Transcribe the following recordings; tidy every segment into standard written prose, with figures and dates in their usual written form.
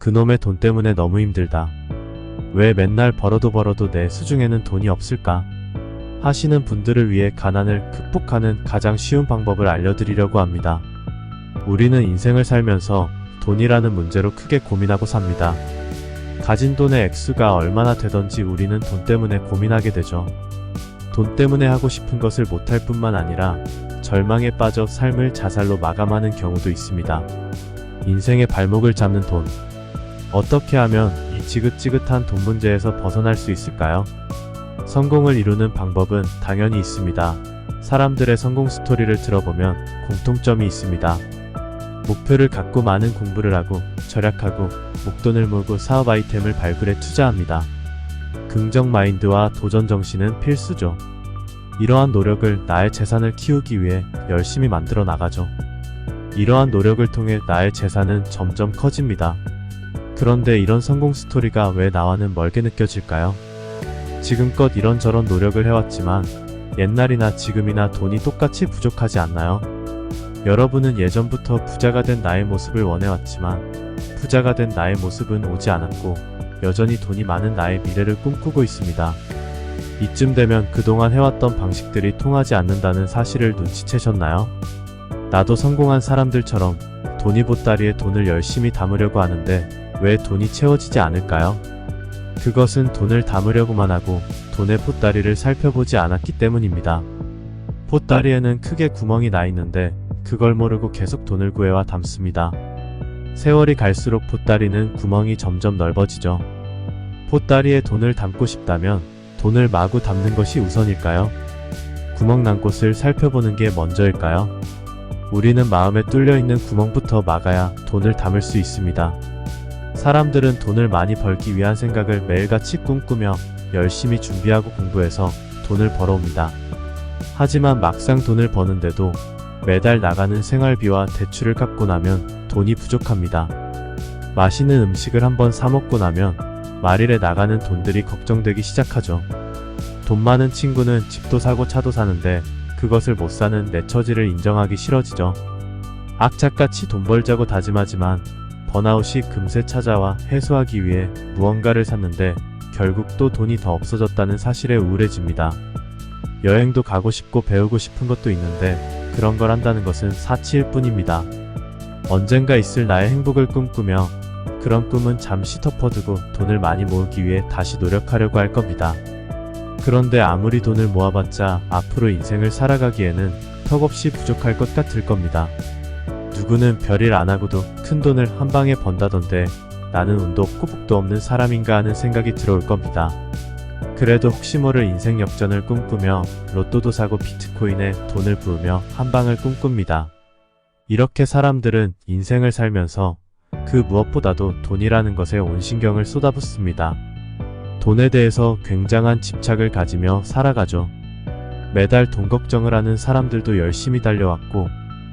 그놈의 돈 때문에 너무 힘들다. 왜 맨날 벌어도 내 수중에는 돈이 없을까? 하시는 분들을 위해 가난을 극복하는 가장 쉬운 방법을 알려드리려고 합니다. 우리는 인생을 살면서 돈이라는 문제로 크게 고민하고 삽니다. 가진 돈의 액수가 얼마나 되던지 우리는 돈 때문에 고민하게 되죠. 돈 때문에 하고 싶은 것을 못할 뿐만 아니라 절망에 빠져 삶을 자살로 마감하는 경우도 있습니다. 인생의 발목을 잡는 돈. 어떻게 하면 이 지긋지긋한 돈 문제에서 벗어날 수 있을까요? 성공을 이루는 방법은 당연히 있습니다. 사람들의 성공 스토리를 들어보면 공통점이 있습니다. 목표를 갖고 많은 공부를 하고 절약하고 목돈을 모으고 사업 아이템을 발굴해 투자합니다. 긍정 마인드와 도전 정신은 필수죠. 이러한 노력을 나의 재산을 키우기 위해 열심히 만들어 나가죠. 이러한 노력을 통해 나의 재산은 점점 커집니다. 그런데 이런 성공 스토리가 왜 나와는 멀게 느껴질까요? 지금껏 이런저런 노력을 해왔지만 옛날이나 지금이나 돈이 똑같이 부족하지 않나요? 여러분은 예전부터 부자가 된 나의 모습을 원해왔지만 부자가 된 나의 모습은 오지 않았고 여전히 돈이 많은 나의 미래를 꿈꾸고 있습니다. 이쯤 되면 그동안 해왔던 방식들이 통하지 않는다는 사실을 눈치채셨나요? 나도 성공한 사람들처럼 돈이 보따리에 돈을 열심히 담으려고 하는데 왜 돈이 채워지지 않을까요? 그것은 돈을 담으려고만 하고 돈의 보따리를 살펴보지 않았기 때문입니다. 보따리에는 크게 구멍이 나 있는데 그걸 모르고 계속 돈을 구해와 담습니다. 세월이 갈수록 보따리는 구멍이 점점 넓어지죠. 보따리에 돈을 담고 싶다면 돈을 마구 담는 것이 우선일까요? 구멍 난 곳을 살펴보는 게 먼저일까요? 우리는 마음에 뚫려있는 구멍부터 막아야 돈을 담을 수 있습니다. 사람들은 돈을 많이 벌기 위한 생각을 매일같이 꿈꾸며 열심히 준비하고 공부해서 돈을 벌어옵니다. 하지만 막상 돈을 버는데도 매달 나가는 생활비와 대출을 갚고 나면 돈이 부족합니다. 맛있는 음식을 한번 사 먹고 나면 말일에 나가는 돈들이 걱정되기 시작하죠. 돈 많은 친구는 집도 사고 차도 사는데 그것을 못 사는 내 처지를 인정하기 싫어지죠. 악착같이 돈 벌자고 다짐하지만 번아웃이 금세 찾아와 해소하기 위해 무언가를 샀는데 결국 또 돈이 더 없어졌다는 사실에 우울해집니다. 여행도 가고 싶고 배우고 싶은 것도 있는데 그런 걸 한다는 것은 사치일 뿐입니다. 언젠가 있을 나의 행복을 꿈꾸며 그런 꿈은 잠시 덮어두고 돈을 많이 모으기 위해 다시 노력하려고 할 겁니다. 그런데 아무리 돈을 모아봤자 앞으로 인생을 살아가기에는 턱없이 부족할 것 같을 겁니다. 누구는 별일 안 하고도 큰 돈을 한 방에 번다던데 나는 운도 없고 복도 없는 사람인가 하는 생각이 들어올 겁니다. 그래도 혹시 모를 인생 역전을 꿈꾸며 로또도 사고 비트코인에 돈을 부으며 한 방을 꿈꿉니다. 이렇게 사람들은 인생을 살면서 그 무엇보다도 돈이라는 것에 온 신경을 쏟아붓습니다. 돈에 대해서 굉장한 집착을 가지며 살아가죠. 매달 돈 걱정을 하는 사람들도 열심히 달려왔고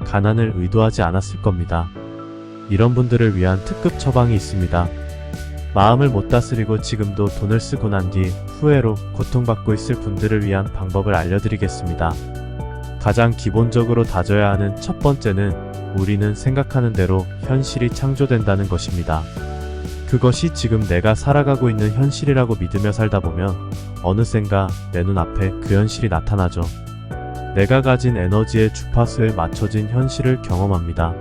가난을 의도하지 않았을 겁니다. 이런 분들을 위한 특급 처방이 있습니다. 마음을 못 다스리고 지금도 돈을 쓰고 난 뒤 후회로 고통받고 있을 분들을 위한 방법을 알려드리겠습니다. 가장 기본적으로 다져야 하는 첫 번째는 우리는 생각하는 대로 현실이 창조된다는 것입니다. 그것이 지금 내가 살아가고 있는 현실이라고 믿으며 살다 보면 어느샌가 내 눈앞에 그 현실이 나타나죠. 내가 가진 에너지의 주파수에 맞춰진 현실을 경험합니다.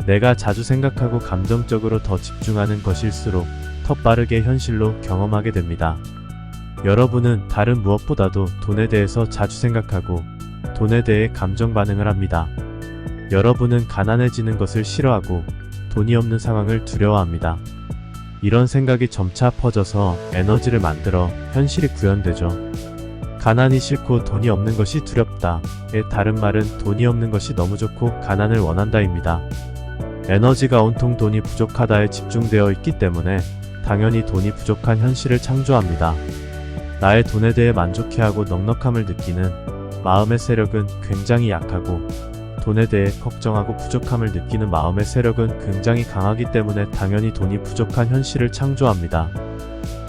내가 자주 생각하고 감정적으로 더 집중하는 것일수록 더 빠르게 현실로 경험하게 됩니다. 여러분은 다른 무엇보다도 돈에 대해서 자주 생각하고 돈에 대해 감정 반응을 합니다. 여러분은 가난해지는 것을 싫어하고 돈이 없는 상황을 두려워합니다. 이런 생각이 점차 퍼져서 에너지를 만들어 현실이 구현되죠. 가난이 싫고 돈이 없는 것이 두렵다의 다른 말은 돈이 없는 것이 너무 좋고 가난을 원한다입니다. 에너지가 온통 돈이 부족하다에 집중되어 있기 때문에 당연히 돈이 부족한 현실을 창조합니다. 나의 돈에 대해 만족해하고 넉넉함을 느끼는 마음의 세력은 굉장히 약하고 돈에 대해 걱정하고 부족함을 느끼는 마음의 세력은 굉장히 강하기 때문에 당연히 돈이 부족한 현실을 창조합니다.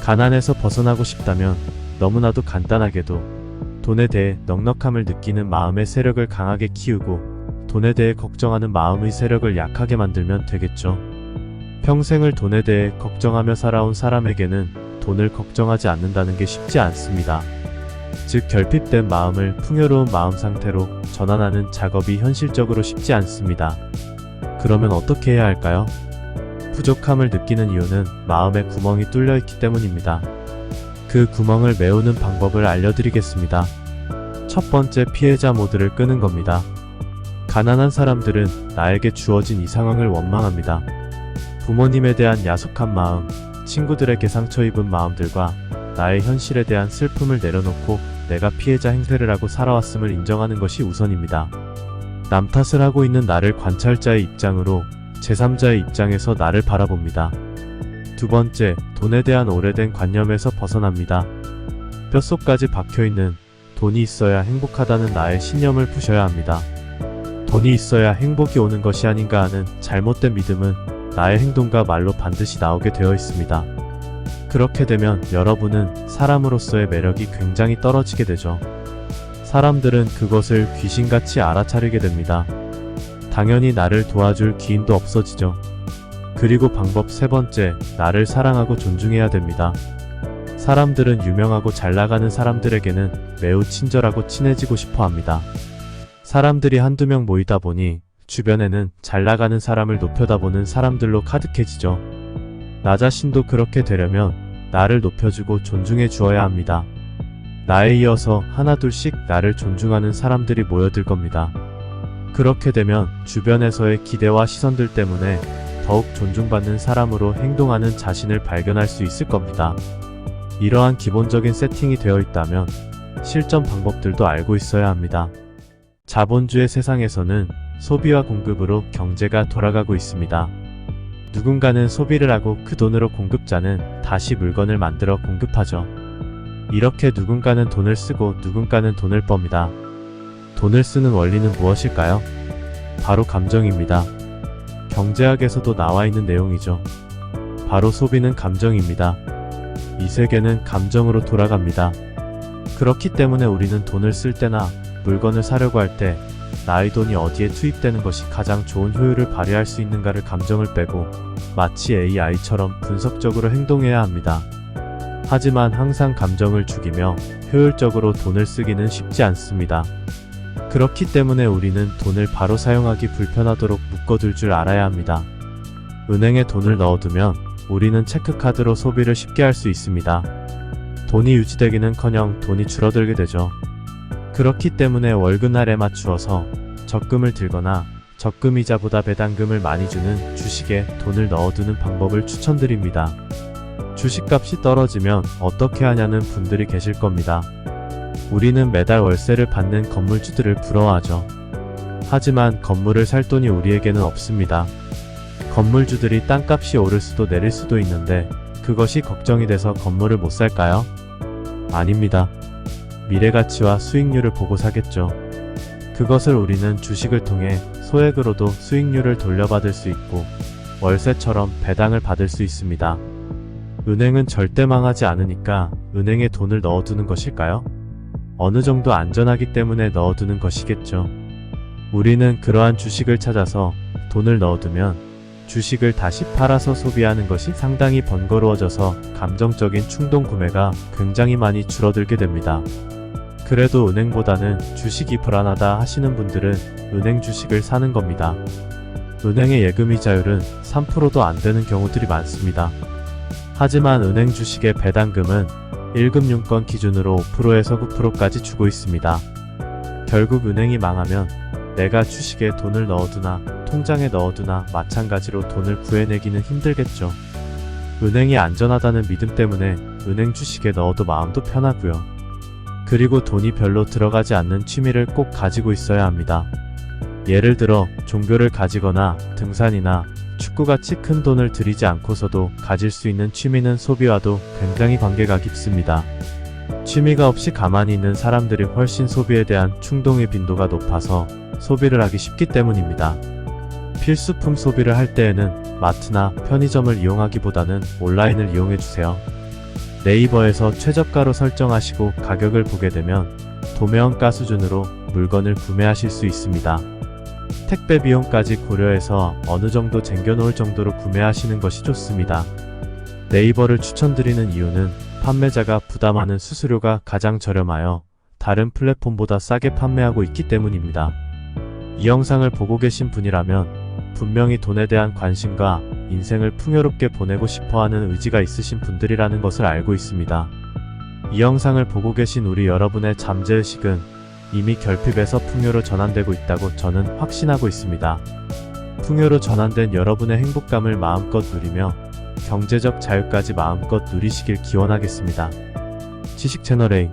가난에서 벗어나고 싶다면 너무나도 간단하게도 돈에 대해 넉넉함을 느끼는 마음의 세력을 강하게 키우고 돈에 대해 걱정하는 마음의 세력을 약하게 만들면 되겠죠. 평생을 돈에 대해 걱정하며 살아온 사람에게는 돈을 걱정하지 않는다는 게 쉽지 않습니다. 즉 결핍된 마음을 풍요로운 마음 상태로 전환하는 작업이 현실적으로 쉽지 않습니다. 그러면 어떻게 해야 할까요? 부족함을 느끼는 이유는 마음에 구멍이 뚫려 있기 때문입니다. 그 구멍을 메우는 방법을 알려드리겠습니다. 첫 번째, 피해자 모드를 끄는 겁니다. 가난한 사람들은 나에게 주어진 이 상황을 원망합니다. 부모님에 대한 야속한 마음, 친구들에게 상처 입은 마음들과 나의 현실에 대한 슬픔을 내려놓고 내가 피해자 행세를 하고 살아왔음을 인정하는 것이 우선입니다. 남 탓을 하고 있는 나를 관찰자의 입장으로 제3자의 입장에서 나를 바라봅니다. 두 번째, 돈에 대한 오래된 관념에서 벗어납니다. 뼛속까지 박혀있는 돈이 있어야 행복하다는 나의 신념을 부셔야 합니다. 돈이 있어야 행복이 오는 것이 아닌가 하는 잘못된 믿음은 나의 행동과 말로 반드시 나오게 되어 있습니다. 그렇게 되면 여러분은 사람으로서의 매력이 굉장히 떨어지게 되죠. 사람들은 그것을 귀신같이 알아차리게 됩니다. 당연히 나를 도와줄 기인도 없어지죠. 그리고 방법 세 번째, 나를 사랑하고 존중해야 됩니다. 사람들은 유명하고 잘나가는 사람들에게는 매우 친절하고 친해지고 싶어 합니다. 사람들이 한두 명 모이다 보니 주변에는 잘나가는 사람을 높여다보는 사람들로 가득해지죠. 나 자신도 그렇게 되려면 나를 높여주고 존중해 주어야 합니다. 나에 이어서 하나둘씩 나를 존중하는 사람들이 모여들 겁니다. 그렇게 되면 주변에서의 기대와 시선들 때문에 더욱 존중받는 사람으로 행동하는 자신을 발견할 수 있을 겁니다. 이러한 기본적인 세팅이 되어 있다면 실전 방법들도 알고 있어야 합니다. 자본주의 세상에서는 소비와 공급으로 경제가 돌아가고 있습니다. 누군가는 소비를 하고 그 돈으로 공급자는 다시 물건을 만들어 공급하죠. 이렇게 누군가는 돈을 쓰고 누군가는 돈을 뻱니다. 돈을 쓰는 원리는 무엇일까요? 바로 감정입니다. 경제학에서도 나와 있는 내용이죠. 바로 소비는 감정입니다. 이 세계는 감정으로 돌아갑니다. 그렇기 때문에 우리는 돈을 쓸 때나 물건을 사려고 할 때 나의 돈이 어디에 투입되는 것이 가장 좋은 효율을 발휘할 수 있는가를 감정을 빼고 마치 AI처럼 분석적으로 행동해야 합니다. 하지만 항상 감정을 죽이며 효율적으로 돈을 쓰기는 쉽지 않습니다. 그렇기 때문에 우리는 돈을 바로 사용하기 불편하도록 묶어둘 줄 알아야 합니다. 은행에 돈을 넣어두면 우리는 체크카드로 소비를 쉽게 할 수 있습니다. 돈이 유지되기는커녕 돈이 줄어들게 되죠. 그렇기 때문에 월급날에 맞추어서 적금을 들거나 적금이자보다 배당금을 많이 주는 주식에 돈을 넣어두는 방법을 추천드립니다. 주식값이 떨어지면 어떻게 하냐는 분들이 계실 겁니다. 우리는 매달 월세를 받는 건물주들을 부러워하죠. 하지만 건물을 살 돈이 우리에게는 없습니다. 건물주들이 땅값이 오를 수도 내릴 수도 있는데 그것이 걱정이 돼서 건물을 못 살까요? 아닙니다. 미래가치와 수익률을 보고 사겠죠. 그것을 우리는 주식을 통해 소액으로도 수익률을 돌려받을 수 있고 월세처럼 배당을 받을 수 있습니다. 은행은 절대 망하지 않으니까 은행에 돈을 넣어두는 것일까요? 어느 정도 안전하기 때문에 넣어두는 것이겠죠. 우리는 그러한 주식을 찾아서 돈을 넣어두면 주식을 다시 팔아서 소비하는 것이 상당히 번거로워져서 감정적인 충동 구매가 굉장히 많이 줄어들게 됩니다. 그래도 은행보다는 주식이 불안하다 하시는 분들은 은행 주식을 사는 겁니다. 은행의 예금이자율은 3%도 안 되는 경우들이 많습니다. 하지만 은행 주식의 배당금은 1금융권 기준으로 5%에서 9%까지 주고 있습니다. 결국 은행이 망하면 내가 주식에 돈을 넣어두나 통장에 넣어두나 마찬가지로 돈을 구해내기는 힘들겠죠. 은행이 안전하다는 믿음 때문에 은행 주식에 넣어도 마음도 편하고요. 그리고 돈이 별로 들어가지 않는 취미를 꼭 가지고 있어야 합니다. 예를 들어 종교를 가지거나 등산이나 축구같이 큰 돈을 들이지 않고서도 가질 수 있는 취미는 소비와도 굉장히 관계가 깊습니다. 취미가 없이 가만히 있는 사람들이 훨씬 소비에 대한 충동의 빈도가 높아서 소비를 하기 쉽기 때문입니다. 필수품 소비를 할 때에는 마트나 편의점을 이용하기보다는 온라인을 이용해주세요. 네이버에서 최저가로 설정하시고 가격을 보게 되면 도매원가 수준으로 물건을 구매하실 수 있습니다. 택배 비용까지 고려해서 어느 정도 쟁겨놓을 정도로 구매하시는 것이 좋습니다. 네이버를 추천드리는 이유는 판매자가 부담하는 수수료가 가장 저렴하여 다른 플랫폼보다 싸게 판매하고 있기 때문입니다. 이 영상을 보고 계신 분이라면 분명히 돈에 대한 관심과 인생을 풍요롭게 보내고 싶어하는 의지가 있으신 분들이라는 것을 알고 있습니다. 이 영상을 보고 계신 우리 여러분의 잠재의식은 이미 결핍에서 풍요로 전환되고 있다고 저는 확신하고 있습니다. 풍요로 전환된 여러분의 행복감을 마음껏 누리며 경제적 자유까지 마음껏 누리시길 기원하겠습니다. 지식 채널A